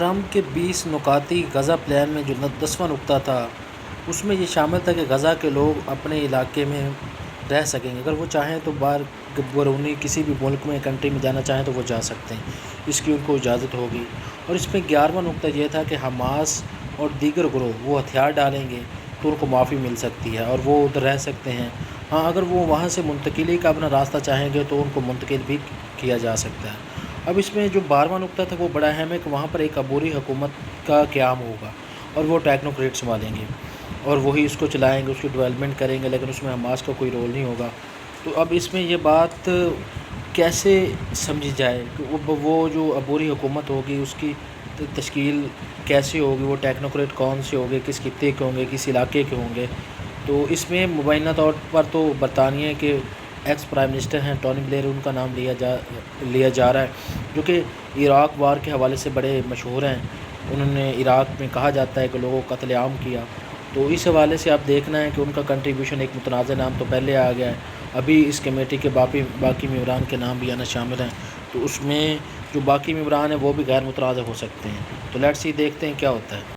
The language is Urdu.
ٹرمپ کے 20 نکاتی غزہ پلان میں جو 10واں نکتہ تھا اس میں یہ شامل تھا کہ غزہ کے لوگ اپنے علاقے میں رہ سکیں گے، اگر وہ چاہیں تو باہر بیرونی کسی بھی ملک میں کنٹری میں جانا چاہیں تو وہ جا سکتے ہیں، اس کی ان کو اجازت ہوگی۔ اور اس میں 11واں نکتہ یہ تھا کہ حماس اور دیگر گروہ وہ ہتھیار ڈالیں گے تو ان کو معافی مل سکتی ہے اور وہ ادھر رہ سکتے ہیں۔ ہاں، اگر وہ وہاں سے منتقلی کا اپنا راستہ چاہیں گے تو ان کو منتقل بھی کیا جا سکتا ہے۔ اب اس میں جو 12واں نکتہ تھا وہ بڑا اہم ہے کہ وہاں پر ایک عبوری حکومت کا قیام ہوگا اور وہ ٹیکنوکریٹ سنبھالیں گے اور وہی اس کو چلائیں گے، اس کی ڈیولپمنٹ کریں گے، لیکن اس میں حماس کا کوئی رول نہیں ہوگا۔ تو اب اس میں یہ بات کیسے سمجھی جائے کہ وہ جو عبوری حکومت ہوگی اس کی تشکیل کیسے ہوگی، وہ ٹیکنوکریٹ کون سے ہوں گے، کس خطے کے ہوں گے، کس علاقے کے ہوں گے۔ تو اس میں مبینہ طور پر تو برطانیہ کے ایکس پرائم منسٹر ہیں ٹونی بلیئر، ان کا نام لیا جا رہا ہے، جو کہ عراق وار کے حوالے سے بڑے مشہور ہیں۔ انہوں نے عراق میں کہا جاتا ہے کہ لوگوں کو قتل عام کیا، تو اس حوالے سے آپ دیکھنا ہے کہ ان کا کنٹریبیوشن ایک متنازع نام تو پہلے آ گیا ہے، ابھی اس کمیٹی کے باقی ممبران کے نام بھی آنا شامل ہیں، تو اس میں جو باقی ممبران ہیں وہ بھی غیر متنازع ہو سکتے ہیں۔ تو لیٹس سی دیکھتے ہیں کیا ہوتا ہے۔